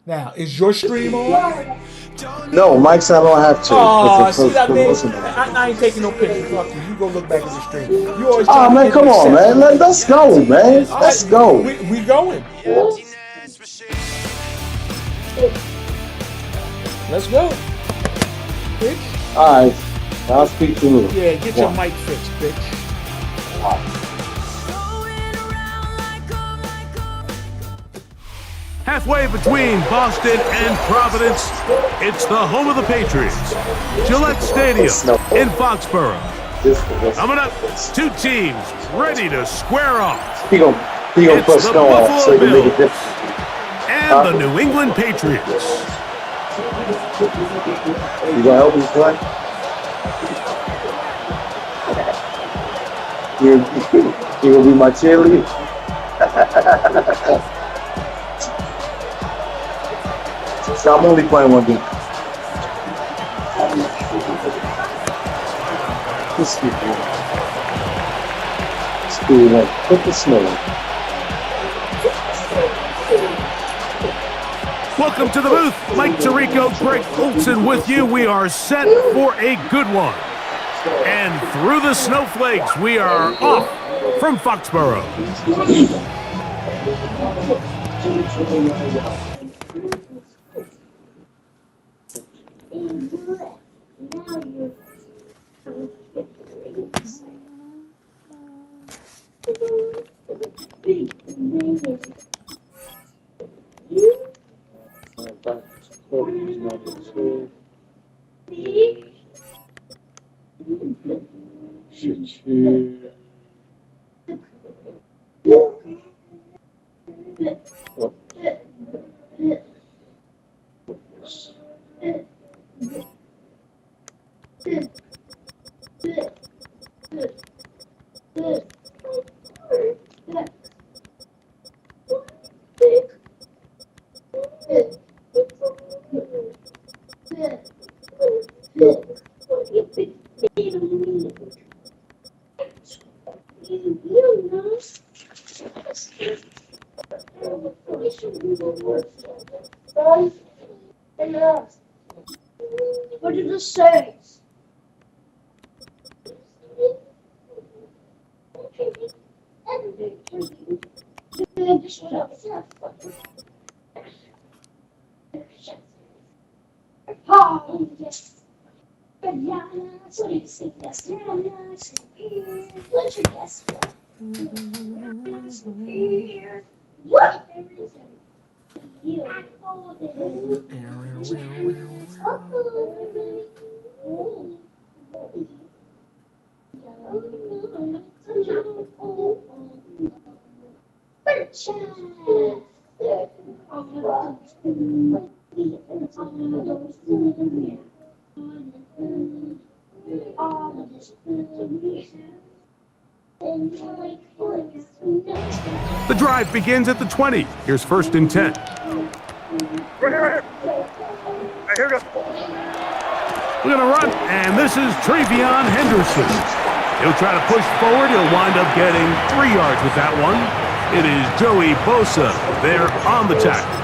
Now, is your stream on? No, Mike said I don't have to. Oh, see that man? Promotion. I ain't taking no pictures. Fuck you. You go look back at the stream. You always Oh trying to man, get come on, man. exception. Let's go, man. All Let's right, go. we going. Let's go, bitch. All right, I'll speak to you. Yeah, get your mic fixed, bitch. Halfway between Boston and Providence, it's the home of the Patriots, Gillette Stadium in Foxborough. Coming up, two teams ready to square off. He gonna It's put the snow on so Buffalo he can make it Bills different. and the New England Patriots. You gonna help me play? You gonna be my cheerleader? So I'm only playing one game. This stupid. Stupid. Put the snow on. Welcome to the booth. Mike Tirico, Greg Olson with you. We are set for a good one. And through the snowflakes, we are off from Foxborough. What did it say? Oh, yes. Bananas, what do you say? Yes, bananas here. What's your guess? Bananas here. What? You. The drive begins at the 20. Here's first and 10. Right here. Here we go. We're going to run, and this is Travion Henderson. He'll try to push forward. He'll wind up getting 3 yards with that one. It is Joey Bosa there on the tackle.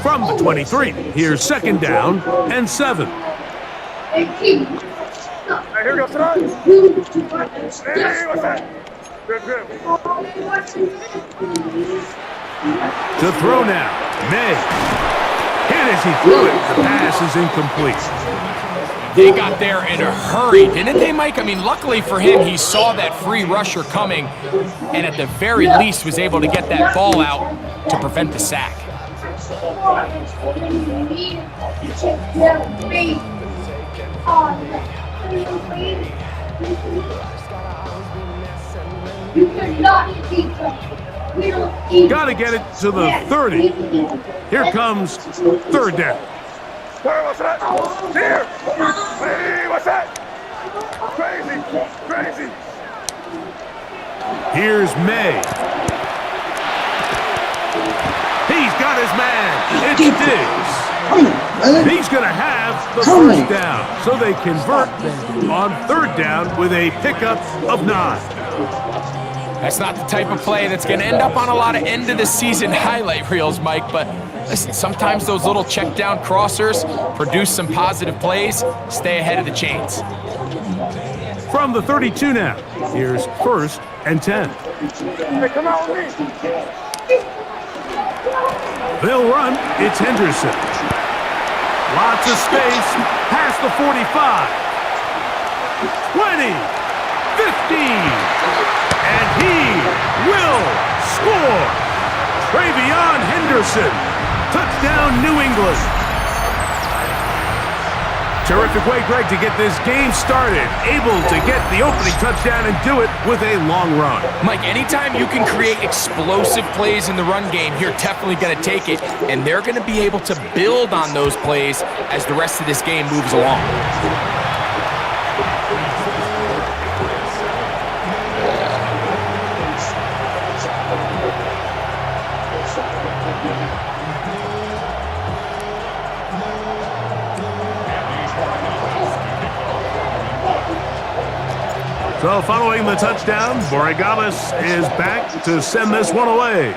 From the 23, here's second down and 7. Hey, here we go, tonight. Hey, what's that? Good. To throw now, May. Hit as he threw it. The pass is incomplete. They got there in a hurry, didn't they, Mike? I mean, luckily for him, he saw that free rusher coming and at the very least was able to get that ball out to prevent the sack. Got to get it to the 30. Here comes third down. Hey, what's that? Here. Hey, what's that? Crazy. Here's May. Next is, he's going to have the first down. So they convert on third down with a pickup of 9. That's not the type of play that's going to end up on a lot of end-of-the-season highlight reels, Mike, but listen, sometimes those little check-down crossers produce some positive plays. Stay ahead of the chains. From the 32 now, here's 1st and 10. Hey, come out with me. They'll run. It's Henderson. Lots of space. Past the 45. 20. 15. And he will score. Travion Henderson. Touchdown, New England. Terrific way, Greg, to get this game started. Able to get the opening touchdown and do it with a long run. Mike, anytime you can create explosive plays in the run game, you're definitely going to take it, and they're going to be able to build on those plays as the rest of this game moves along. So following the touchdown, Borregales is back to send this one away.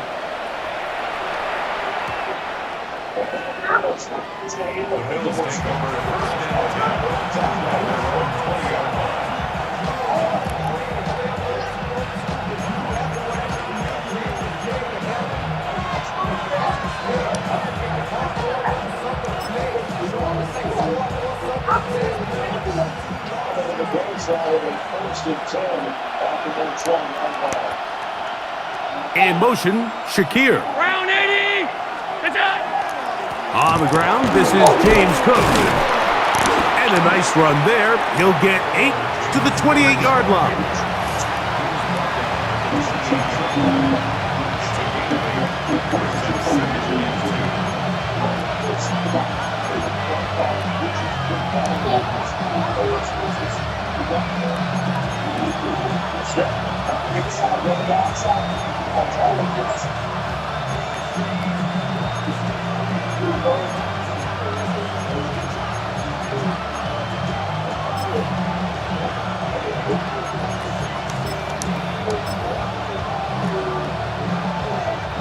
In motion, Shakir. Round 80. It's out. On the ground, this is James Cook. And a nice run there. He'll get 8 to the 28-yard line.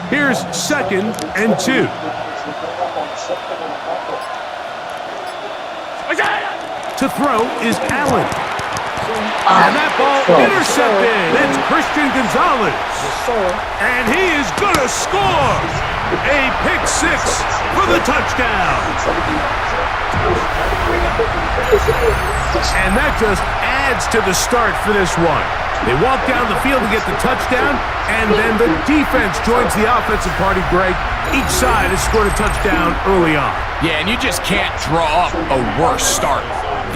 Here's 2nd and 2. To throw is Allen. And that ball intercepted. It's Christian Gonzalez. And he is going to score. A pick 6 for the touchdown. And that just adds to the start for this one. They walk down the field to get the touchdown, and then the defense joins the offensive party, Greg. Each side has scored a touchdown early on. Yeah, and you just can't draw up a worse start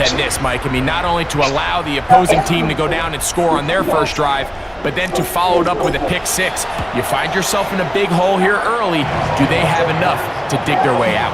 than this, Mike. I mean, not only to allow the opposing team to go down and score on their first drive, but then to follow it up with a pick 6. You find yourself in a big hole here early. Do they have enough to dig their way out?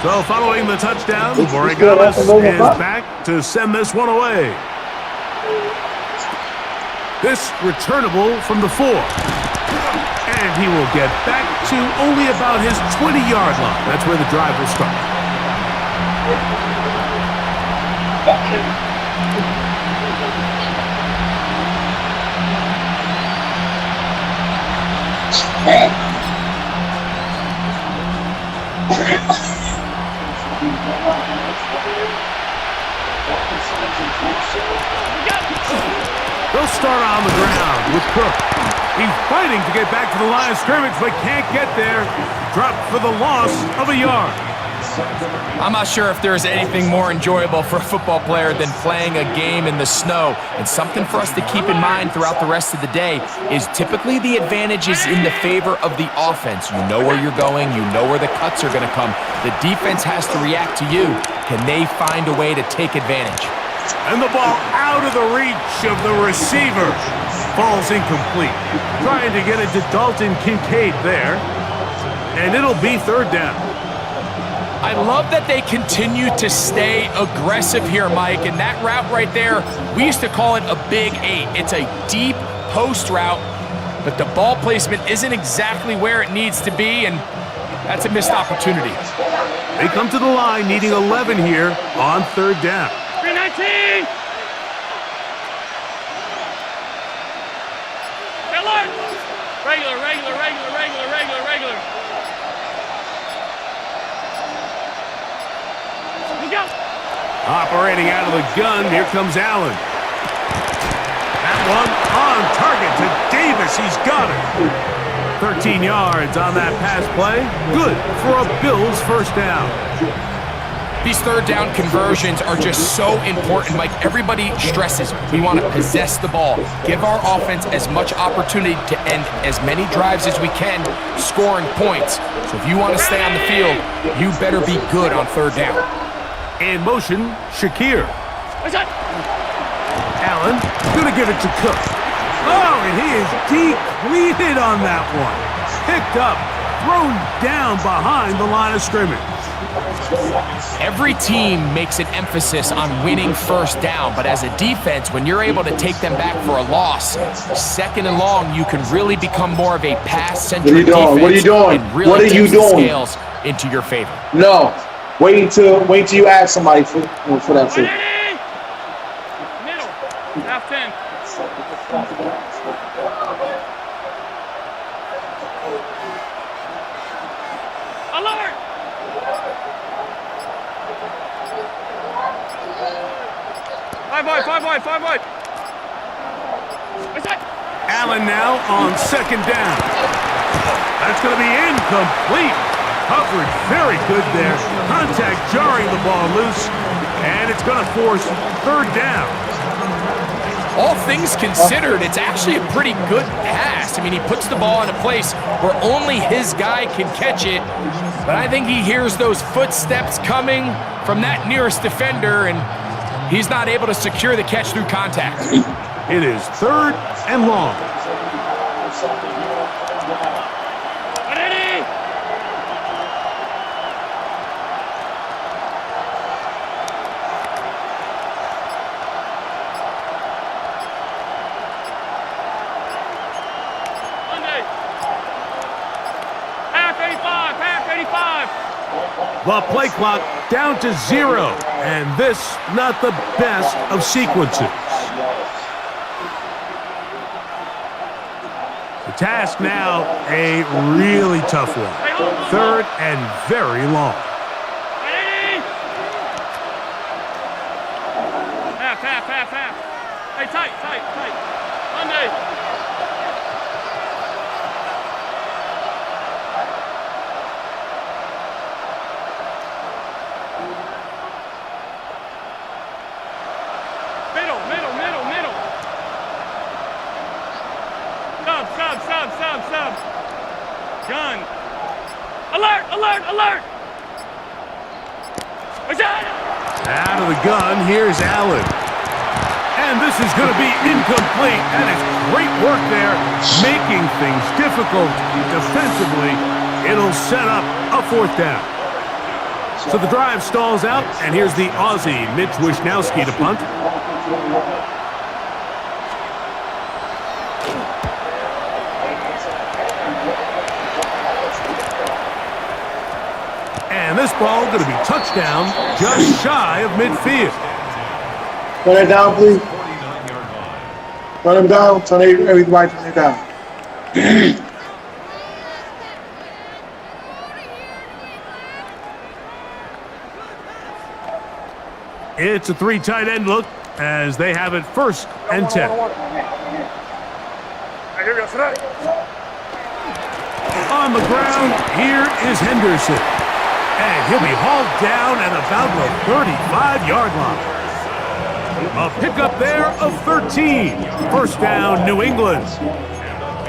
So following the touchdown, Borregales is back to send this one away. This returnable from the 4. And he will get back to only about his 20-yard line. That's where the drive will start. They'll start on the ground with Cook. He's fighting to get back to the line of scrimmage, but can't get there. Dropped for the loss of a yard. I'm not sure if there's anything more enjoyable for a football player than playing a game in the snow. And something for us to keep in mind throughout the rest of the day is typically the advantage is in the favor of the offense. You know where you're going. You know where the cuts are going to come. The defense has to react to you. Can they find a way to take advantage? And the ball out of the reach of the receiver. Falls incomplete. Trying to get it to Dalton Kincaid there. And it'll be third down. I love that they continue to stay aggressive here, Mike. And that route right there, we used to call it a big 8. It's a deep post route, but the ball placement isn't exactly where it needs to be, and that's a missed opportunity. They come to the line needing 11 here on third down. 319! Regular, regular, regular, regular, regular, regular. Look out! Operating out of the gun, here comes Allen. That one on target to Davis. He's got it. 13 yards on that pass play. Good for a Bills first down. These third down conversions are just so important, Mike. Everybody stresses we want to possess the ball, give our offense as much opportunity to end as many drives as we can, scoring points. So if you want to stay on the field, you better be good on third down. In motion, Shakir. What's that? Allen gonna give it to Cook. Oh, and he is depleted on that one. Picked up, thrown down behind the line of scrimmage. Every team makes an emphasis on winning first down, but as a defense, when you're able to take them back for a loss, second and long, you can really become more of a pass-centric defense. What are you doing? And really What are you tips the doing? scales into your favor. No. Wait till you ask somebody for that shit. Middle. Half 10. Alert! Five wide. What's that? Allen now on second down. That's going to be incomplete. Coverage very good there. Contact jarring the ball loose, and it's going to force third down. All things considered, it's actually a pretty good pass. I mean, he puts the ball in a place where only his guy can catch it, but I think he hears those footsteps coming from that nearest defender, and he's not able to secure the catch through contact. It is third and long. Ready? Monday. Half 85. The play clock down to 0, and this not the best of sequences. The task now a really tough one. Third and very long. Ready? Half. Hey, tight. Monday. Middle. Sub. Gun. Alert. What's that? Out of the gun, here's Allen. And this is going to be incomplete. That is great work there, making things difficult defensively. It'll set up a fourth down. So the drive stalls out, and here's the Aussie, Mitch Wisnowski, to punt. And this ball going to be touchdown just shy of midfield. Run it down, please. Run him down. Turn everybody turn it down. It's a 3 tight end look as they have it first and 10. On the ground, here is Henderson. And he'll be hauled down at about the 35-yard line. A pickup there of 13. First down, New England.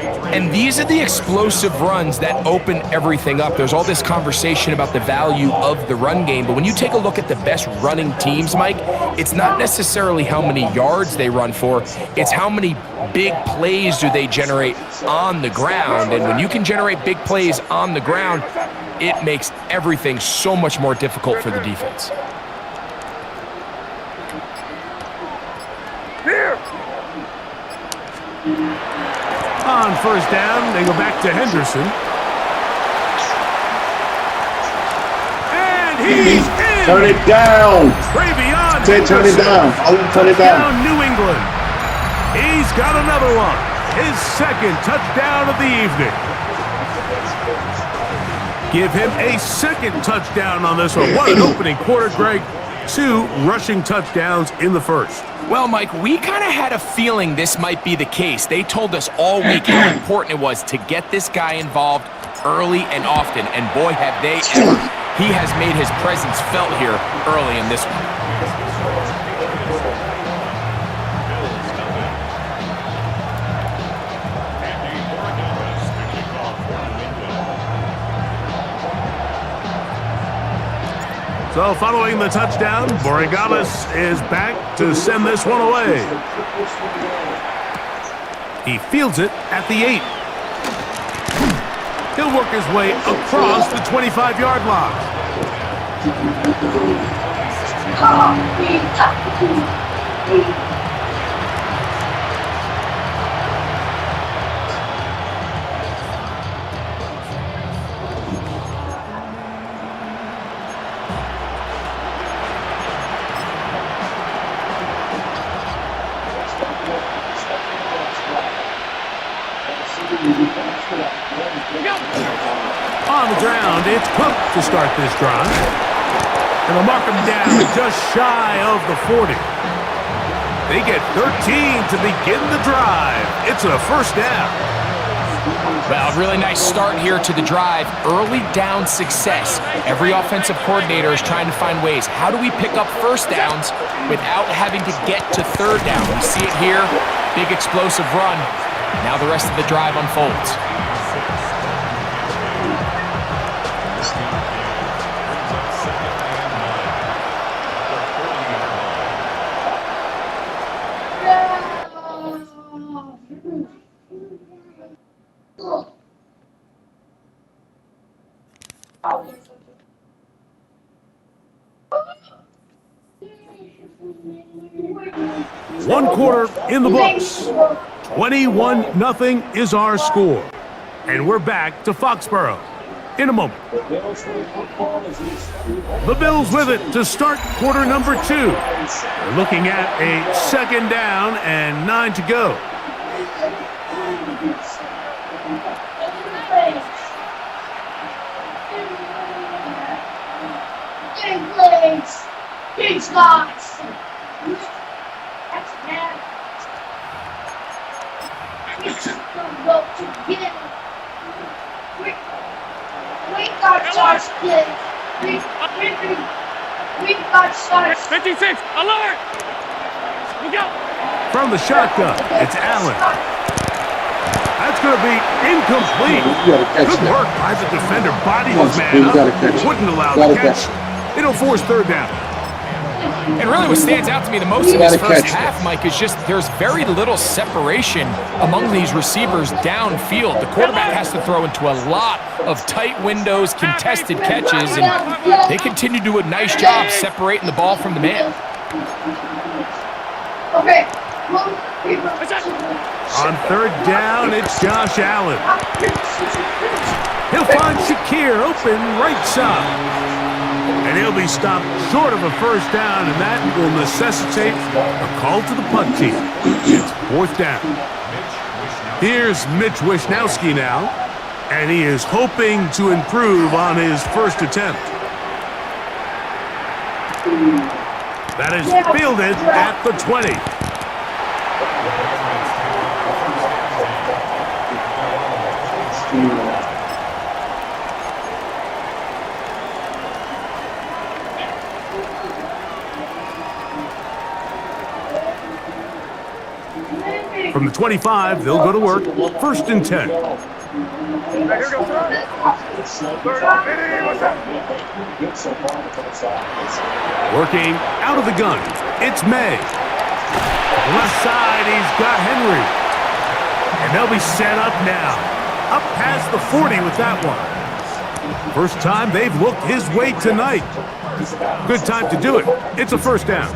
And these are the explosive runs that open everything up. There's all this conversation about the value of the run game, but when you take a look at the best running teams, Mike, it's not necessarily how many yards they run for, it's how many big plays do they generate on the ground. And when you can generate big plays on the ground, it makes everything so much more difficult for the defense. Here. On first down, they go back to Henderson. And he's in! Turn it down. Travion Turn it Henderson. down. I'll turn it down. Down New England. He's got another one. His second touchdown of the evening. Give him a second touchdown on this one. What an opening quarter, Greg. 2 rushing touchdowns in the first. Well, Mike, we kind of had a feeling this might be the case. They told us all week how important it was to get this guy involved early and often, and boy, have they ever. He has made his presence felt here early in this one. So following the touchdown, Borregales is back to send this one away. He fields it at the 8. He'll work his way across the 25-yard line. On the ground, it's Cook to start this drive. And they'll mark him down just shy of the 40. They get 13 to begin the drive. It's a first down. Well, really nice start here to the drive. Early down success. Every offensive coordinator is trying to find ways. How do we pick up first downs without having to get to third down? We see it here. Big explosive run. Now the rest of the drive unfolds. One quarter in the books. 21-0 is our score. And we're back to Foxborough in a moment. The Bills with it to start quarter number 2. They're looking at a second down and 9 to go. Big legs, big spots. That's bad. It's go together. We got shots, kids. We got shots. 56, alert! Look out! From the shotgun, it's Allen. That's going to be incomplete. Good work by the defender. Body his man up. Wouldn't allow the catch. It'll force third down. And really what stands out to me the most in this first half, Mike, is just there's very little separation among these receivers downfield. The quarterback has to throw into a lot of tight windows, contested catches, and they continue to do a nice job separating the ball from the man. Okay. On third down, it's Josh Allen. He'll find Shakir open right side. And he'll be stopped short of a first down, and that will necessitate a call to the punt team. It's fourth down. Here's Mitch Wishnowski now, and he is hoping to improve on his first attempt. That is fielded at the 20. From the 25, they'll go to work. 1st and 10. Hey, here goes Third and 8. What's that? Working out of the gun, it's May. Left side, he's got Henry. And they'll be set up now. Up past the 40 with that one. First time they've looked his way tonight. Good time to do it. It's a 1st down.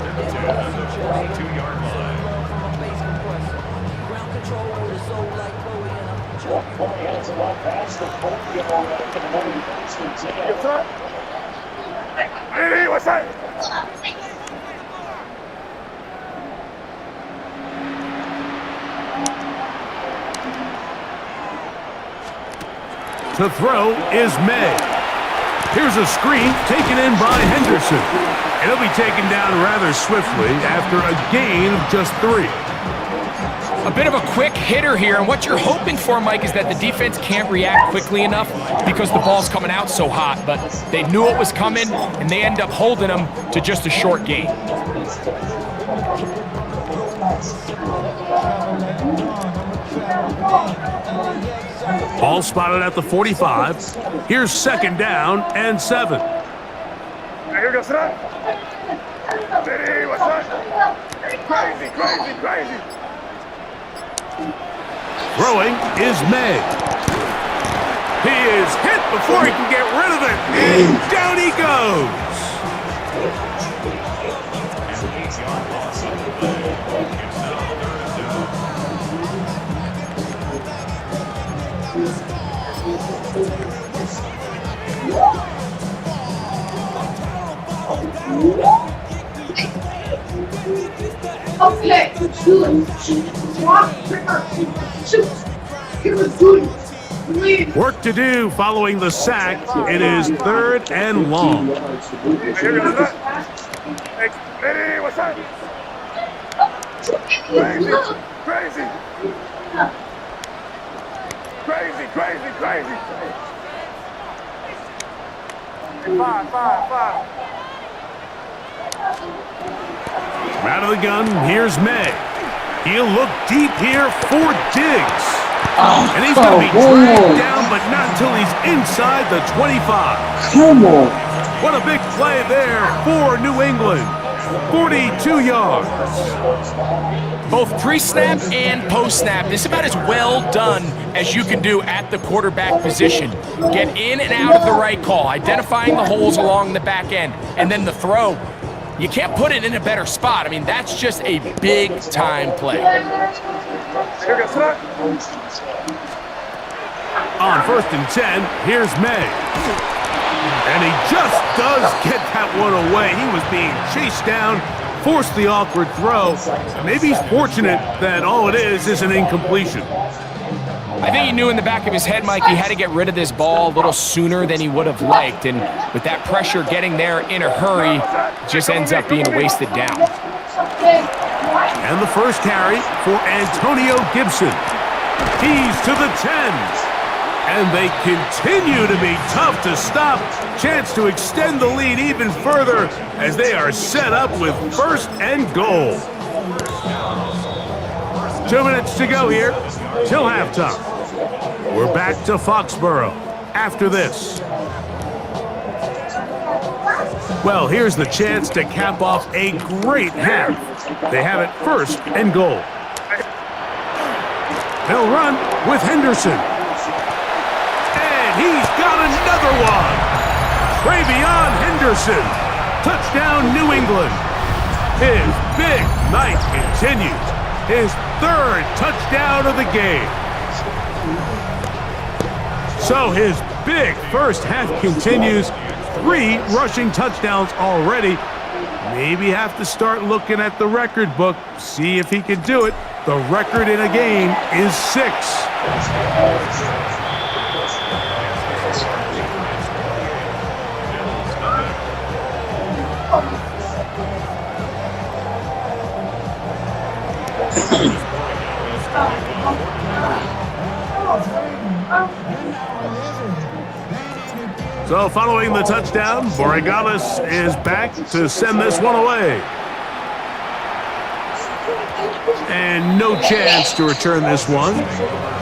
Hey, what's that? To throw is May. Here's a screen taken in by Henderson. And he'll be taken down rather swiftly after a gain of just 3. A bit of a quick hitter here, and what you're hoping for, Mike, is that the defense can't react quickly enough because the ball's coming out so hot, but they knew it was coming, and they end up holding them to just a short gain. Ball spotted at the 45. Here's 2nd down and 7. Hey, here goes that. Hey, what's that? Crazy, crazy, crazy. Throwing is May. He is hit before he can get rid of it, and down he goes. Okay, shoot. Drop, shoot. He was doing it. Leave. Work to do following the sack. It is 3rd and long. Hey, here goes that. Hey, what's that? Crazy, crazy. Crazy, crazy, crazy. Hey, 5. Out of the gun, here's May. He'll look deep here for Diggs. And he's going to be dragged down, but not until he's inside the 25. Come on. What a big play there for New England. 42 yards. Both pre-snap and post-snap, this is about as well done as you can do at the quarterback position. Get in and out of the right call, identifying the holes along the back end, and then the throw. You can't put it in a better spot. I mean, that's just a big-time play. Here goes that. On 1st and 10, here's May. And he just does get that one away. He was being chased down, forced the awkward throw. Maybe he's fortunate that all it is an incompletion. I think he knew in the back of his head, Mike, he had to get rid of this ball a little sooner than he would have liked. And with that pressure getting there in a hurry, it just ends up being a wasted down. And the first carry for Antonio Gibson. He's to the 10. And they continue to be tough to stop. Chance to extend the lead even further as they are set up with 1st and goal. 2 minutes to go here till halftime. We're back to Foxborough after this. Well, here's the chance to cap off a great half. They have it 1st and goal. They'll run with Henderson. And he's got another one. Travion Henderson. Touchdown, New England. His big night continues. His 3rd touchdown of the game. So his big first half continues. 3 rushing touchdowns already. Maybe have to start looking at the record book, see if he can do it. The record in a game is 6. So following the touchdown, Borregales is back to send this one away. And no chance to return this one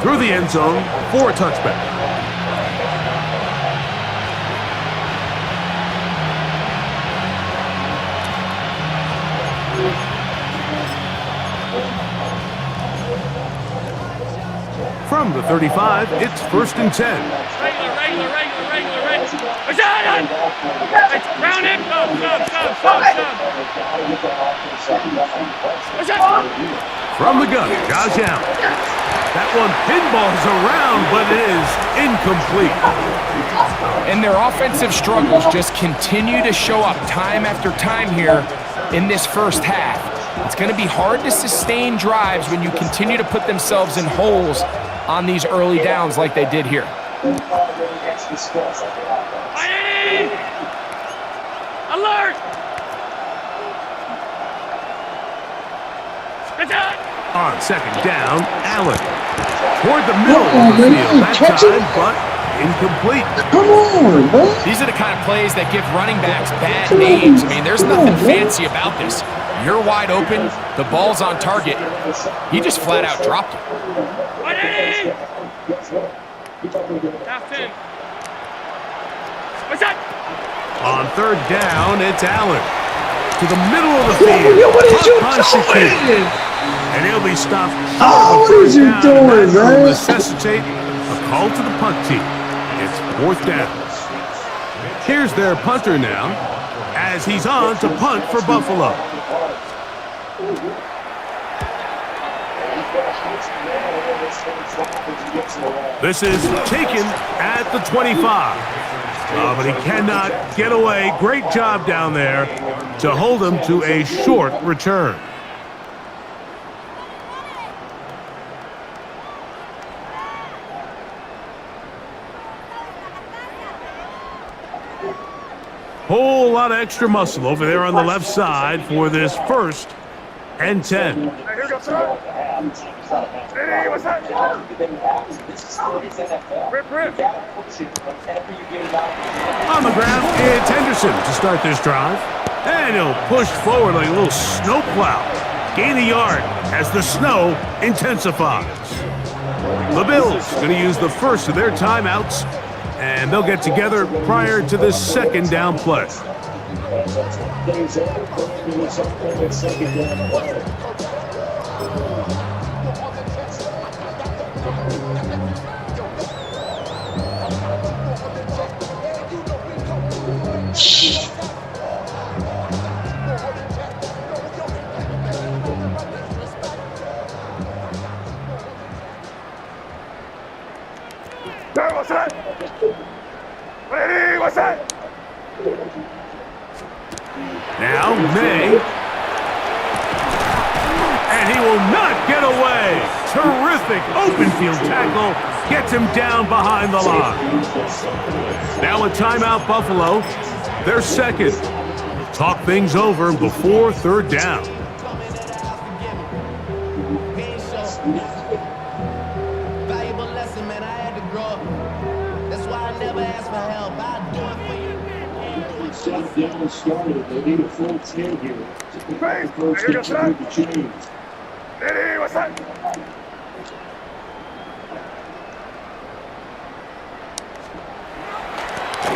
through the end zone for a touchback. From the 35, it's 1st and 10. Regular. Battalion! Round it! Sub. From the gun, Josh Allen. That one pinballs around, but it is incomplete. And their offensive struggles just continue to show up time after time here in this first half. It's going to be hard to sustain drives when you continue to put themselves in holes on these early downs like they did here. Alert! On 2nd down, Allen. Toward the middle of the field that time, but incomplete. Come on, man. These are the kind of plays that give running backs bad names. I mean, there's nothing fancy about this. You're wide open, the ball's on target. He just flat out dropped it. On 3rd down, it's Allen. To the middle of the field. What is you doing? And he'll be stopped. Oh, what is you doing, man? Necessitate a call to the punt team. It's 4th down. Here's their punter now, as he's on to punt for Buffalo. This is taken at the 25. But he cannot get away. Great job down there to hold him to a short return. Whole lot of extra muscle over there on the left side for this 1st and 10. Here goes, sir. Hey, what's that? Rip. On the ground, it's Henderson to start this drive. And he'll push forward like a little snowplow. Gain a yard as the snow intensifies. The Bills going to use the first of their timeouts, and they'll get together prior to the 2nd down play. What's that? Ready, what's that? Now May. And he will not get away. Terrific open field tackle. Gets him down behind the line. Now a timeout, Buffalo. Their 2nd. Talk things over before 3rd down. Valuable lesson, man. I had to grow up. That's why I never ask for help. I'll do it for you. Started. They need a full 10 here. Hey, First here goes, sir. the change. Ready, what's that?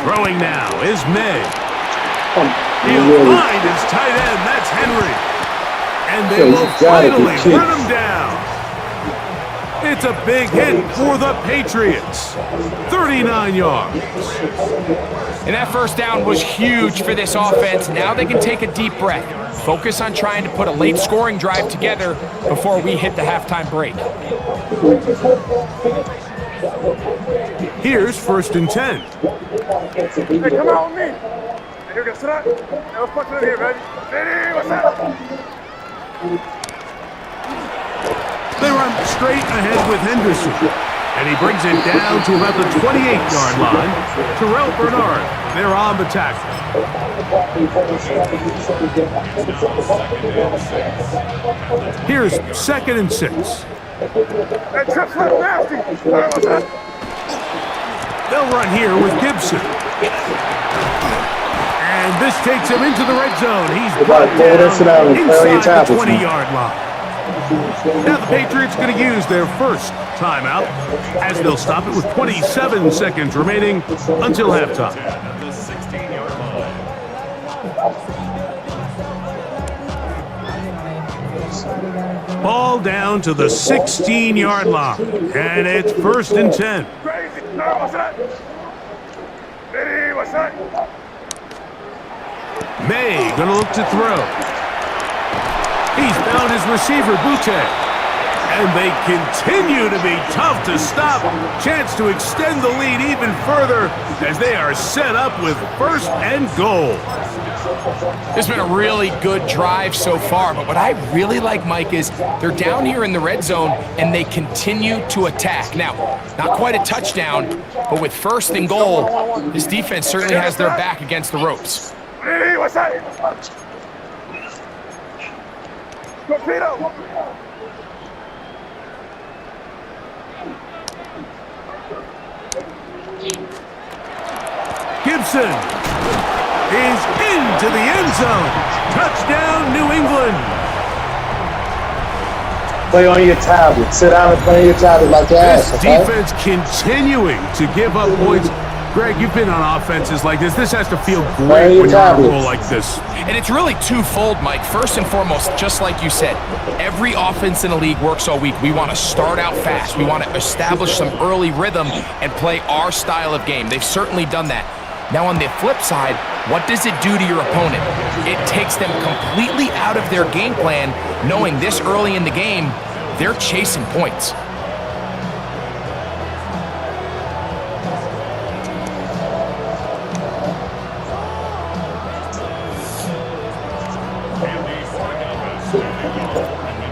Throwing now is May. He'll find his tight end. That's Henry. And they will finally run him down. It's a big hit for the Patriots. 39 yards. And that 1st down was huge for this offense. Now they can take a deep breath. Focus on trying to put a late scoring drive together before we hit the halftime break. Here's 1st and 10. Hey, come out with me. Here goes, sir. Now let's punch it in here, ready? Ready, what's that? They run straight ahead with Henderson. And he brings it down to about the 28-yard line. Terrell Bernard, they're on the tackle. Here's 2nd and 6. That trip's left nasty. What's that? They'll run here with Gibson. And this takes him into the red zone. He's brought down inside the 20-yard line. Now the Patriots going to use their first timeout as they'll stop it with 27 seconds remaining until halftime. Ball down to the 16-yard line, and it's 1st and 10. Crazy. No, what's that? Ready, what's that? May gonna look to throw. He's found his receiver, Butte. And they continue to be tough to stop. Chance to extend the lead even further as they are set up with 1st and goal. It's been a really good drive so far, but what I really like, Mike, is they're down here in the red zone and they continue to attack. Now, not quite a touchdown, but with 1st and goal, this defense certainly has their back against the ropes. Ready, what's that? Torpedo. Gibson is into the end zone. Touchdown, New England. Play on your tablet. Sit down and play on your tablet like your This ass, okay? defense continuing to give up points. Greg, you've been on offenses like this. This has to feel great when you're on a roll like this. And it's really twofold, Mike. First and foremost, just like you said, every offense in the league works all week. We want to start out fast. We want to establish some early rhythm and play our style of game. They've certainly done that. Now, on the flip side, what does it do to your opponent? It takes them completely out of their game plan, knowing this early in the game, they're chasing points.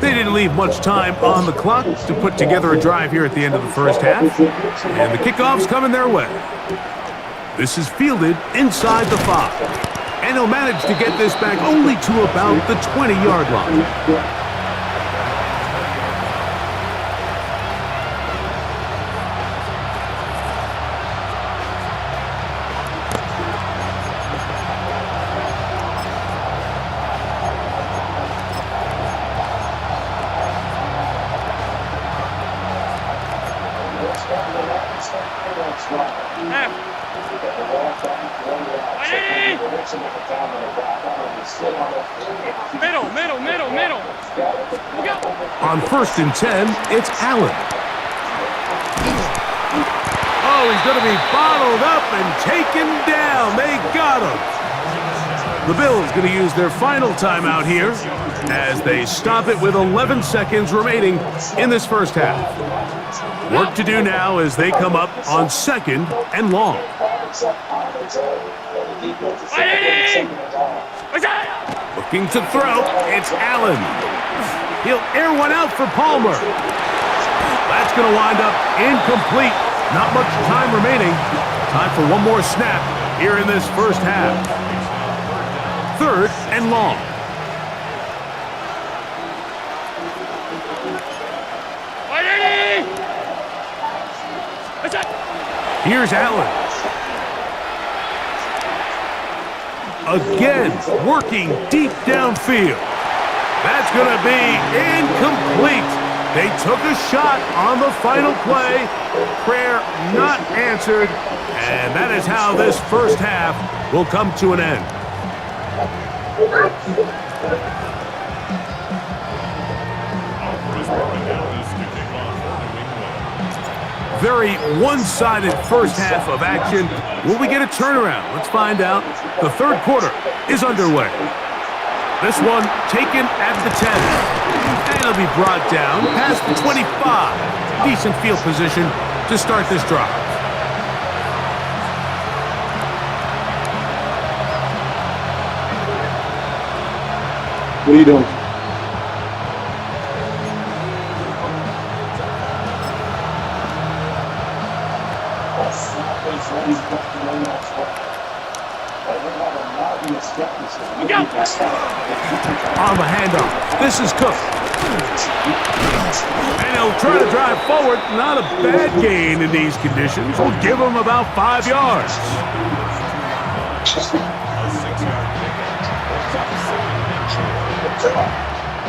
They didn't leave much time on the clock to put together a drive here at the end of the first half. And the kickoff's coming their way. This is fielded inside the 5. And he'll manage to get this back only to about the 20-yard line. Middle. On 1st and 10, it's Allen. Oh, he's going to be bottled up and taken down. They got him. The Bills going to use their final timeout here as they stop it with 11 seconds remaining in this first half. Work to do now as they come up on 2nd and long. Looking to throw, it's Allen. He'll air one out for Palmer. That's going to wind up incomplete. Not much time remaining. Time for one more snap here in this first half. 3rd and long. Here's Allen. Again, working deep downfield. That's going to be incomplete. They took a shot on the final play. Prayer not answered. And that is how this first half will come to an end. Very one-sided first half of action. Will we get a turnaround? Let's find out. The 3rd quarter is underway. This one taken at the 10. And it'll be brought down past the 25. Decent field position to start this drive. What are you doing? On the handoff, this is Cook. And he'll try to drive forward. Not a bad gain in these conditions. We'll give him about 5 yards.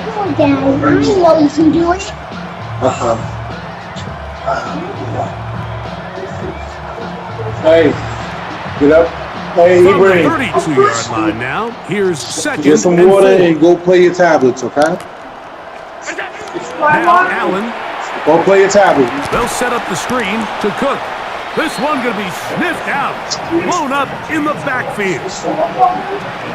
Oh, Dad, I know you can do it. Hey, get up. Hey, From the Ibrahim. 32-yard line now, here's second Get some and water 4. and go play your tablets, okay? Now Allen. Go play your tablet. They'll set up the screen to Cook. This one going to be sniffed out, blown up in the backfield.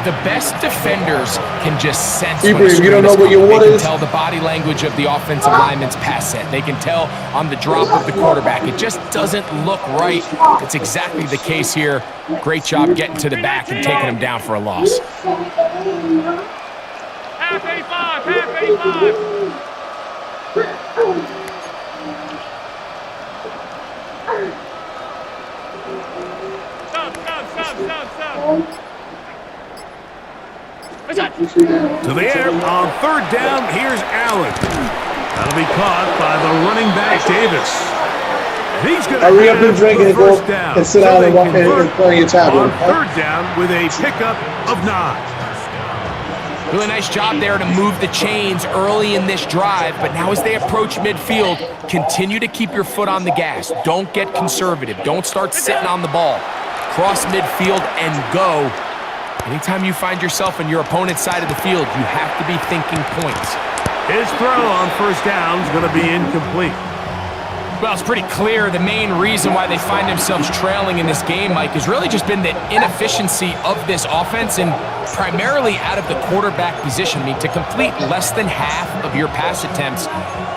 The best defenders can just sense Ibrahim, when a you screen don't know is what your coming. water They can is? tell the body language of the offensive lineman's pass set. They can tell on the drop of the quarterback. It just doesn't look right. It's exactly the case here. Great job getting to the back and taking him down for a loss. Half 85, half 85. To the air on third down, here's Allen. That'll be caught by the running back, Davis. And he's going to Hurry up and drink and go first down. and sit So down they and convert play your tablet. on Okay? third down with a pickup of 9. Really nice job there to move the chains early in this drive, but now as they approach midfield, continue to keep your foot on the gas. Don't get conservative. Don't start sitting on the ball. Cross midfield and go. Anytime you find yourself on your opponent's side of the field, you have to be thinking points. His throw on first down is going to be incomplete. Well, it's pretty clear the main reason why they find themselves trailing in this game, Mike, has really just been the inefficiency of this offense and primarily out of the quarterback position. I mean, to complete less than half of your pass attempts,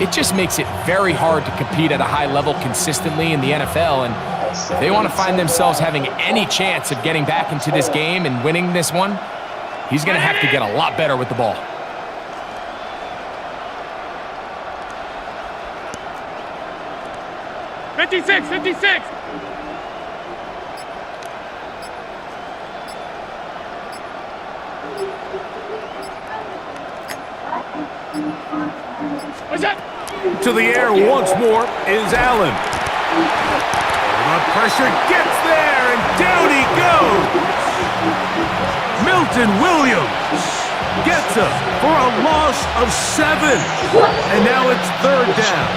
it just makes it very hard to compete at a high level consistently in the NFL. And if they want to find themselves having any chance of getting back into this game and winning this one, he's going to have to get a lot better with the ball. '56, '56. What's that? To the air once more is Allen. The pressure gets there, and down he goes. Milton Williams gets him for a loss of 7. And now it's third down.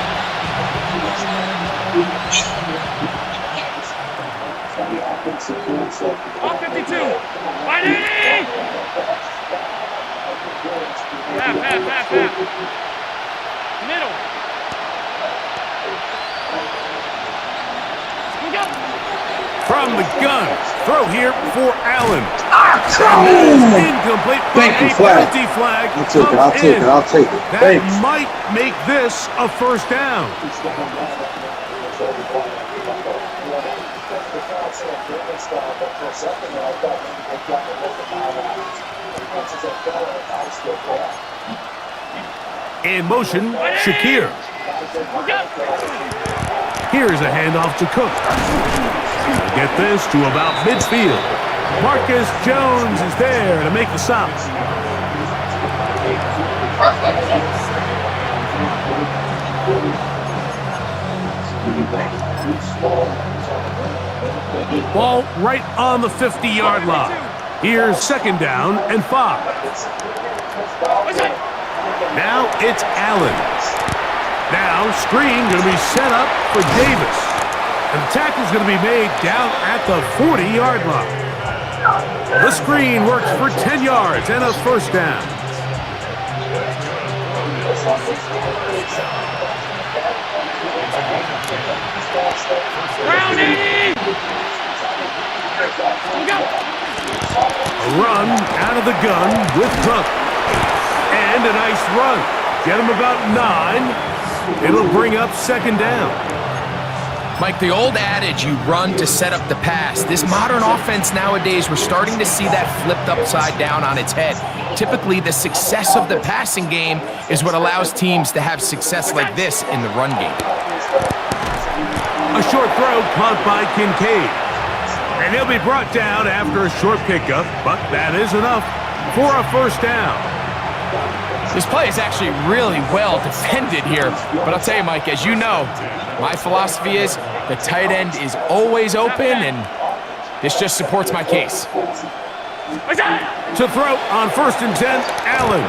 All 52. Whitey! Half. Middle. Look up. From the gun, throw here for Allen. Incomplete. Thank you, A flag. penalty flag. I'll take it. That Thanks. might make this a first down. In motion, Shakir. Here's a handoff to Cook. Get this to about midfield. Marcus Jones is there to make the stop. Ball right on the 50-yard line. Here's second down and 5. Now it's Allen. Now screen going to be set up for Davis. And the tackle's going to be made down at the 40-yard line. The screen works for 10 yards and a first down. Round 80. A run out of the gun with Cook. And a nice run. Get him about 9. It'll bring up second down. Mike, the old adage, you run to set up the pass. This modern offense nowadays, we're starting to see that flipped upside down on its head. Typically, the success of the passing game is what allows teams to have success like this in the run game. A short throw caught by Kincaid. And he'll be brought down after a short pickup, but that is enough for a first down. This play is actually really well defended here. But I'll tell you, Mike, as you know, my philosophy is the tight end is always open, and this just supports my case. To throw on 1st and 10, Allen.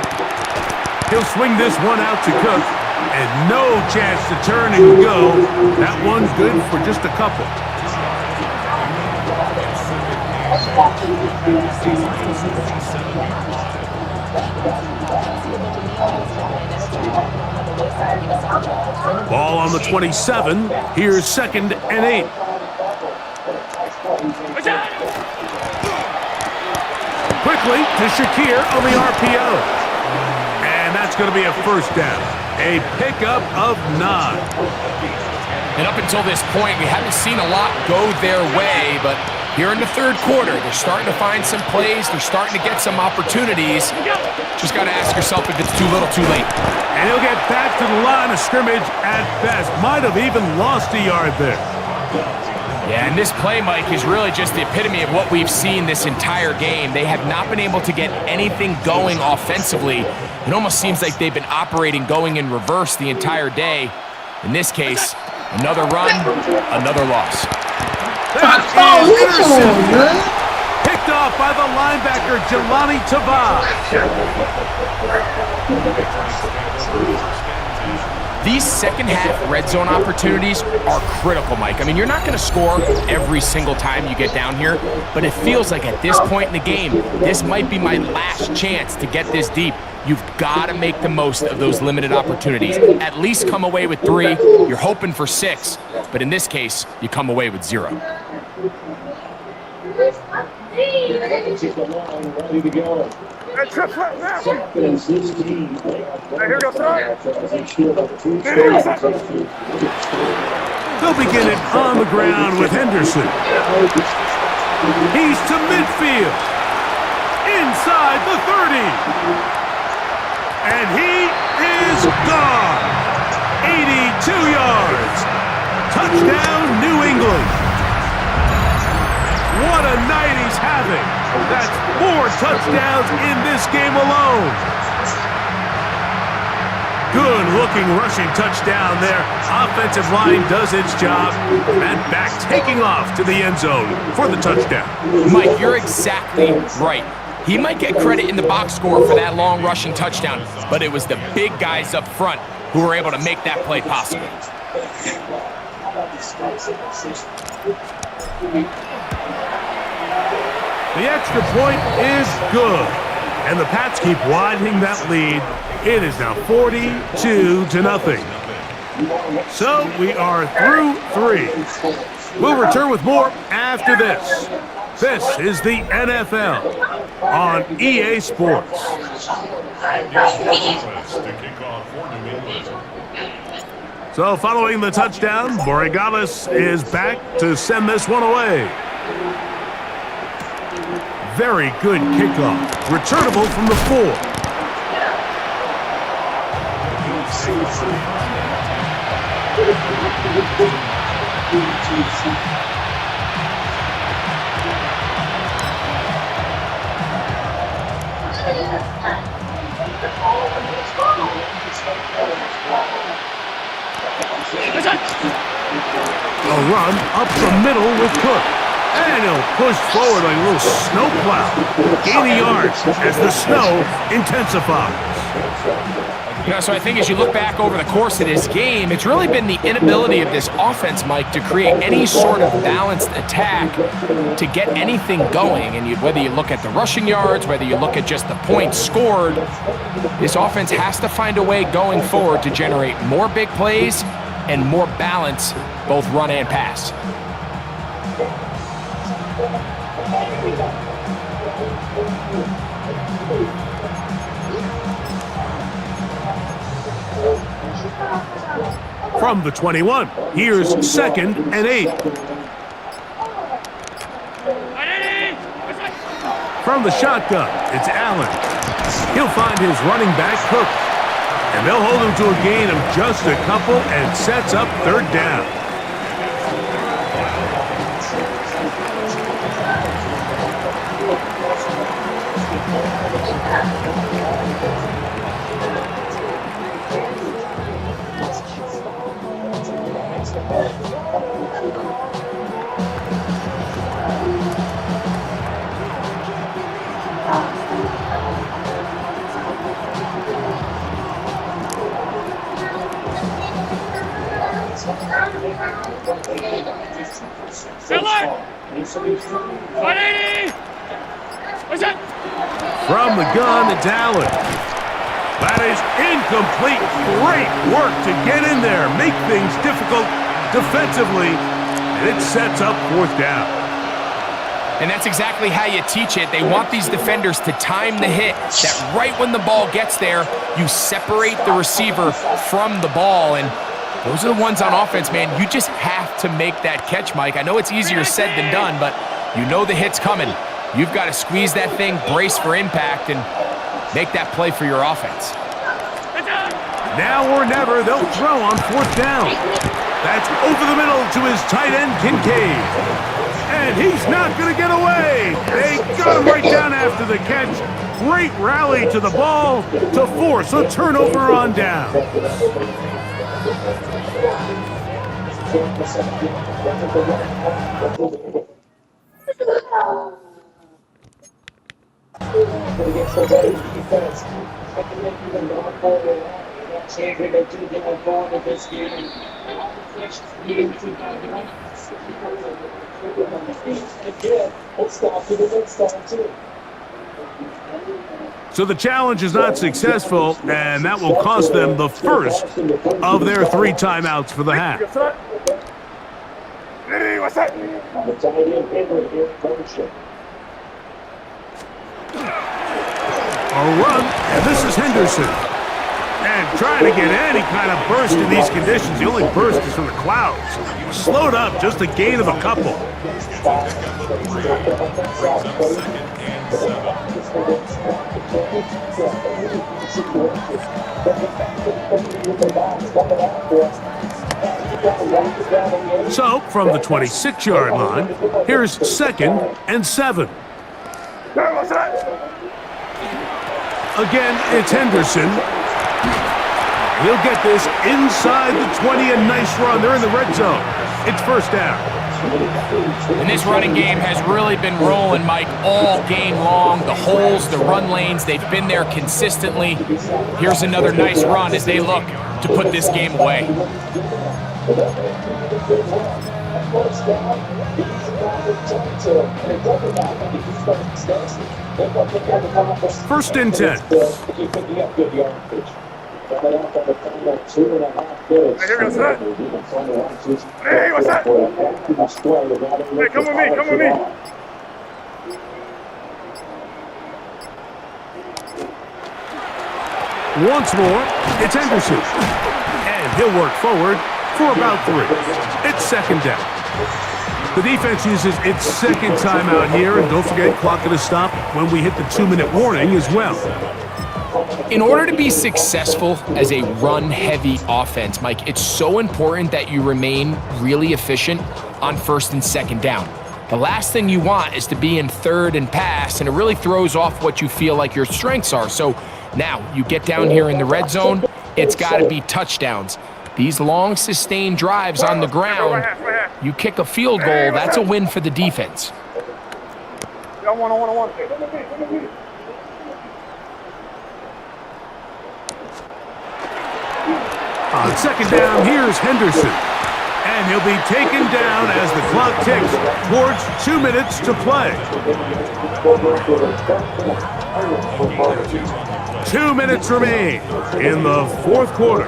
He'll swing this one out to Cook, and no chance to turn and go. That one's good for just a couple. Ball on the 27. Here's 2nd and 8. Quickly to Shakir on the RPO. And that's going to be a first down. A pickup of 9. And up until this point, we haven't seen a lot go their way, but here in the third quarter, they're starting to find some plays. They're starting to get some opportunities. Just got to ask yourself if it's too little, too late. And he'll get back to the line of scrimmage at best. Might have even lost a yard there. Yeah, and this play, Mike, is really just the epitome of what we've seen this entire game. They have not been able to get anything going offensively. It almost seems like they've been operating going in reverse the entire day. In this case, another run, another loss. That is intercepted. Picked off by the linebacker, Jelani Tavai. These second-half red zone opportunities are critical, Mike. I mean, you're not going to score every single time you get down here, but it feels like at this point in the game, this might be my last chance to get this deep. You've got to make the most of those limited opportunities. At least come away with 3. You're hoping for 6, but in this case, you come away with 0. Take the line, ready to go. Hey, trip flat now. Second and 16. Hey, here goes tonight. They'll begin it on the ground with Henderson. He's to midfield. Inside the 30. And he is gone. 82 yards. Touchdown, New England. What a night he's having. That's 4 touchdowns in this game alone. Good-looking rushing touchdown there. Offensive line does its job. And back taking off to the end zone for the touchdown. Mike, you're exactly right. He might get credit in the box score for that long rushing touchdown, but it was the big guys up front who were able to make that play possible. The extra point is good, and the Pats keep widening that lead. It is now 42-0. So we are through 3. We'll return with more after this. This is the NFL on EA Sports. So following the touchdown, Borregales is back to send this one away. Very good kickoff. Returnable from the 4. A run up the middle with Cook. And he'll push forward like a little snowplow. Gaining yards as the snow intensifies. You know, so I think as you look back over the course of this game, it's really been the inability of this offense, Mike, to create any sort of balanced attack to get anything going. And whether you look at the rushing yards, whether you look at just the points scored, this offense has to find a way going forward to generate more big plays and more balance, both run and pass. From the 21, here's 2nd and 8. From the shotgun, it's Allen. He'll find his running back, Cook. And they'll hold him to a gain of just a couple and sets up 3rd down. From the gun, it's Allen. That is incomplete. Great work to get in there, make things difficult defensively, and it sets up 4th down. And that's exactly how you teach it. They want these defenders to time the hit, that right when the ball gets there, you separate the receiver from the ball. And those are the ones on offense, man. You just have to make that catch, Mike. I know it's easier said than done, but you know the hit's coming. You've got to squeeze that thing, brace for impact, and make that play for your offense. Now or never, they'll throw on 4th down. That's over the middle to his tight end, Kincaid. And he's not going to get away. They got him right down after the catch. Great rally to the ball to force a turnover on down. So the challenge is not successful, and that will cost them the first of their 3 timeouts for the half. A run, and this is Henderson. And trying to get any kind of burst in these conditions, the only burst is from the clouds. Slowed up, just a gain of a couple. So, from the 26-yard line, here's 2nd and 7. Again, it's Henderson. He'll get this inside the 20, a nice run. They're in the red zone. It's 1st down. And this running game has really been rolling, Mike, all game long. The holes, the run lanes, they've been there consistently. Here's another nice run as they look to put this game away. 1st and 10. Hey, what's that? Hey, come with me, come with me. Once more, it's Henderson. And he'll work forward for about 3. It's 2nd down. The defense uses its 2nd timeout here, and don't forget, clock going to stop when we hit the 2-minute warning as well. In order to be successful as a run-heavy offense, Mike, it's so important that you remain really efficient on 1st and 2nd down. The last thing you want is to be in 3rd and pass, and it really throws off what you feel like your strengths are. So now you get down here in the red zone, it's got to be touchdowns. These long, sustained drives on the ground, you kick a field goal, that's a win for the defense. On 2nd down, here's Henderson. And he'll be taken down as the clock ticks towards 2 minutes to play. 2 minutes remain in the 4th quarter.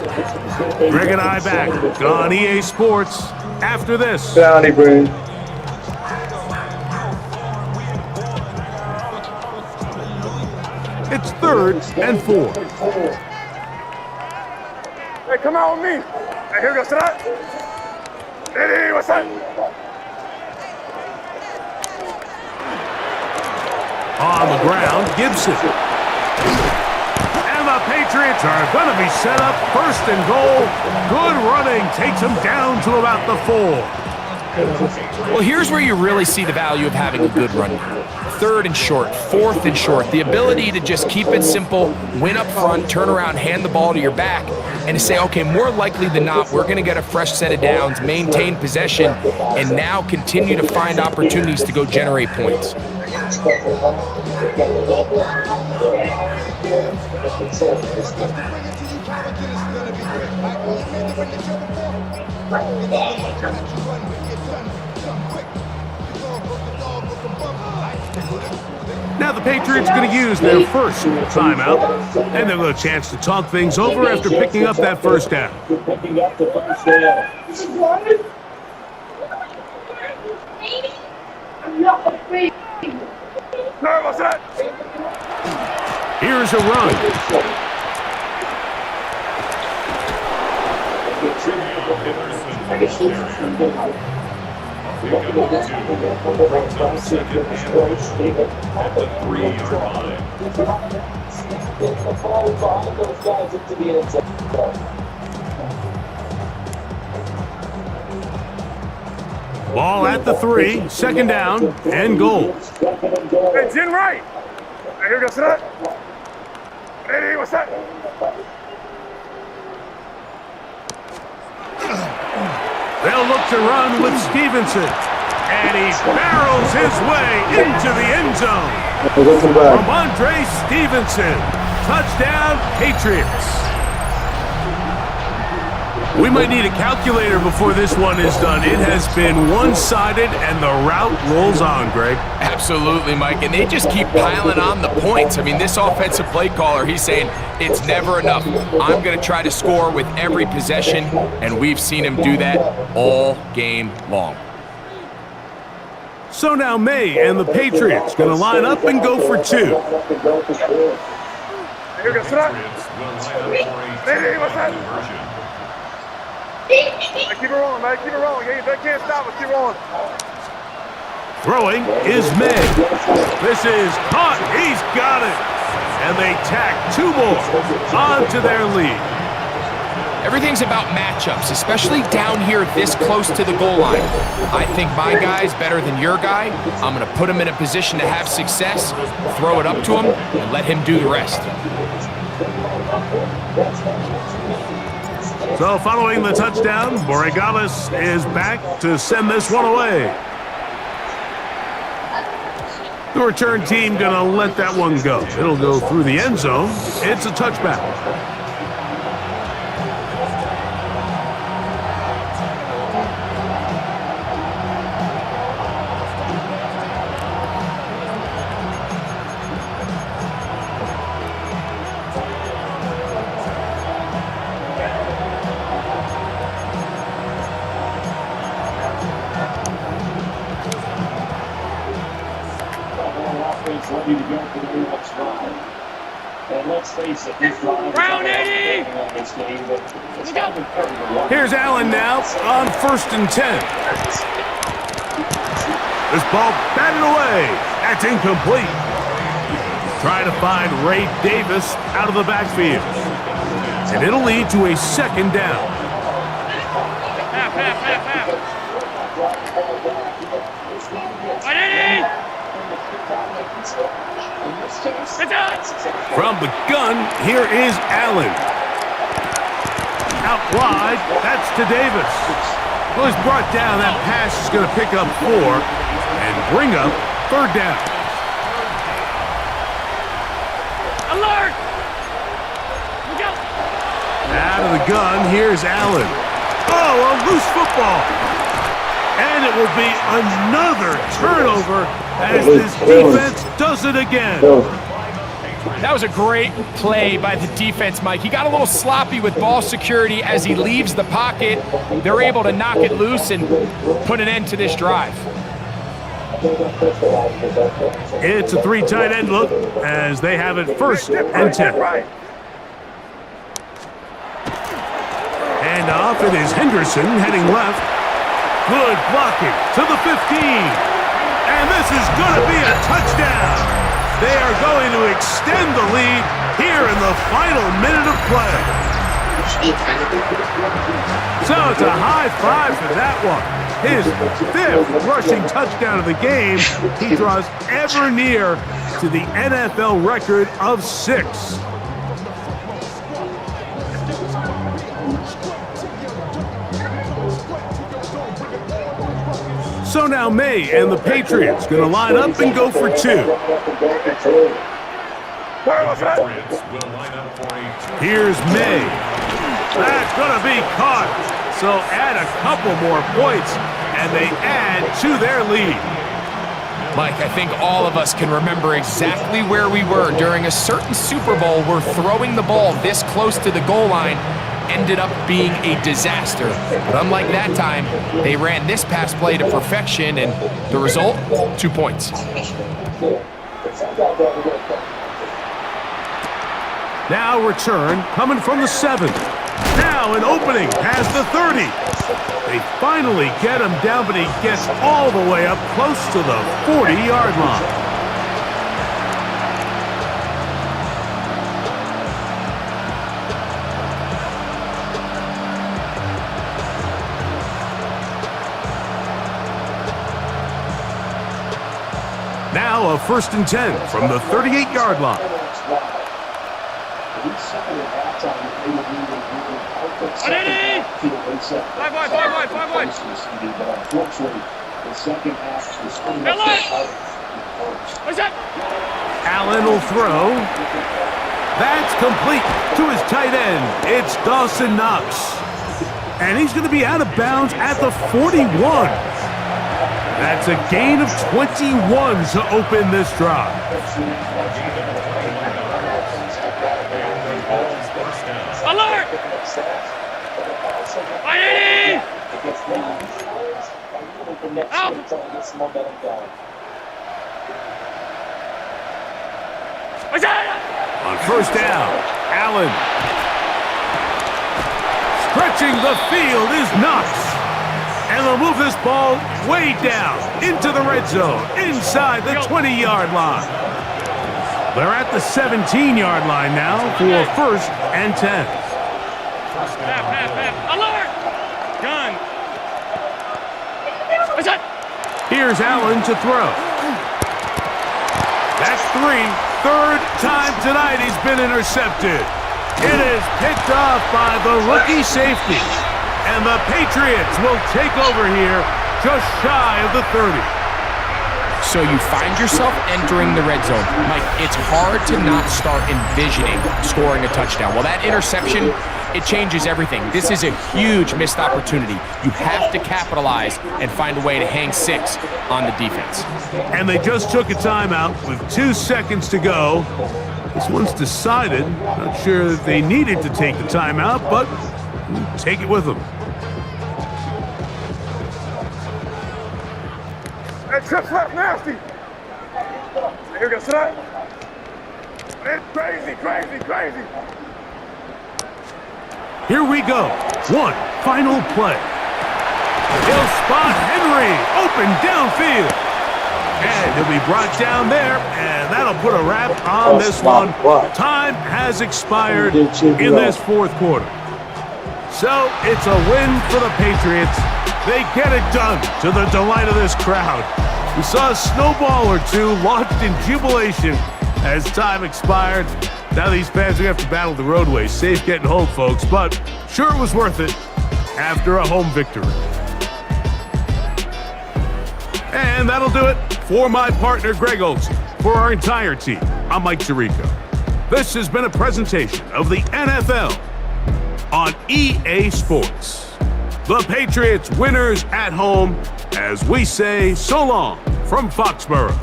Greg and I back on EA Sports after this. Down, Brandon. It's 3rd and 4. Hey, come out with me. Hey, here goes that. Hey, what's that? On the ground, Gibson. And the Patriots are going to be set up 1st and goal. Good running takes them down to about the 4. Well, here's where you really see the value of having a good run. 3rd and short, 4th and short. The ability to just keep it simple, win up front, turn around, hand the ball to your back, and to say, okay, more likely than not, we're going to get a fresh set of downs, maintain possession, and now continue to find opportunities to go generate points. Now the Patriots are going to use their first timeout, and they'll have a chance to talk things over after picking up that first down. Picking up the first down. No, what's that? Here's a run. At the 3-yard line. Ball at the 3, second down, and goal. Hey, Jin right. Hey, here goes that. Hey, what's that? They'll look to run with Stevenson. And he barrels his way into the end zone. Ramondre Stevenson. Touchdown, Patriots. We might need a calculator before this one is done. It has been one-sided, and the route rolls on, Greg. Absolutely, Mike, and they just keep piling on the points. I mean, this offensive play caller, he's saying it's never enough. I'm going to try to score with every possession, and we've seen him do that all game long. So now May and the Patriots going to line up and go for 2. Here goes that. Hey, what's that? Hey, keep it rolling, man. Keep it rolling. They can't stop us. Keep rolling. Throwing is May. This is caught. He's got it. And they tack 2 more onto their lead. Everything's about matchups, especially down here this close to the goal line. I think my guy's better than your guy. I'm going to put him in a position to have success, throw it up to him, and let him do the rest. So following the touchdown, Borregales is back to send this one away. The return team going to let that one go. It'll go through the end zone. It's a touchback. Ready to go for the next drive. And let's face it, this drive Brown 80! on this game, but it's kind of important. Here's Allen now on 1st and 10. This ball batted away. That's incomplete. Try to find Ray Davis out of the backfield. And it'll lead to a second down. Half. 180! From the gun, here is Allen. Out wide, that's to Davis. Well, he's brought down. That pass is going to pick up 4 and bring up 3rd down. Alert! Look out! Out of the gun, here's Allen. Oh, a loose football. And it will be another turnover as this defense does it again. That was a great play by the defense, Mike. He got a little sloppy with ball security as he leaves the pocket. They're able to knock it loose and put an end to this drive. It's a 3 tight end look as they have it 1st and 10. And off it is Henderson heading left. Good blocking to the 15. And this is going to be a touchdown. They are going to extend the lead here in the final minute of play. So it's a high 5 for that one. His 5th rushing touchdown of the game. He draws ever near to the NFL record of 6. So now May and the Patriots going to line up and go for 2. Here's May. That's going to be caught. So add a couple more points, and they add to their lead. Mike, I think all of us can remember exactly where we were during a certain Super Bowl where throwing the ball this close to the goal line ended up being a disaster. But unlike that time, they ran this pass play to perfection, and the result, 2 points. Now return coming from the 7. Now an opening past the 30. They finally get him down, but he gets all the way up close to the 40-yard line. Now a 1st and 10 from the 38-yard line. Five wide. Allen will throw. That's complete to his tight end. It's Dawson Knox. And he's going to be out of bounds at the 41. That's a gain of 21 to open this drive. Alert! On 1st down, Allen. Stretching the field is Knox. And they'll move this ball way down into the red zone, inside the 20-yard line. They're at the 17-yard line now for 1st and 10. Alert! Gun! Here's Allen to throw. That's 3. 3rd time tonight he's been intercepted. It is picked off by the rookie safety. And the Patriots will take over here just shy of the 30. So you find yourself entering the red zone. Mike, it's hard to not start envisioning scoring a touchdown. Well, that interception, it changes everything. This is a huge missed opportunity. You have to capitalize and find a way to hang 6 on the defense. And they just took a timeout with 2 seconds to go. This one's decided. Not sure that they needed to take the timeout, but take it with them. That trip slap nasty. Here we go, sit up. It's crazy. Here we go. One final play. He'll spot Henry open downfield. And he'll be brought down there, and that'll put a wrap on this one. Time has expired in this 4th quarter. So it's a win for the Patriots. They get it done to the delight of this crowd. We saw a snowball or two launched in jubilation as time expired. Now these fans, we have to battle the roadways. Safe getting home, folks, but sure it was worth it after a home victory. And that'll do it for my partner, Greg Olson. For our entire team, I'm Mike Tirico. This has been a presentation of the NFL on EA Sports. The Patriots winners at home as we say so long from Foxborough.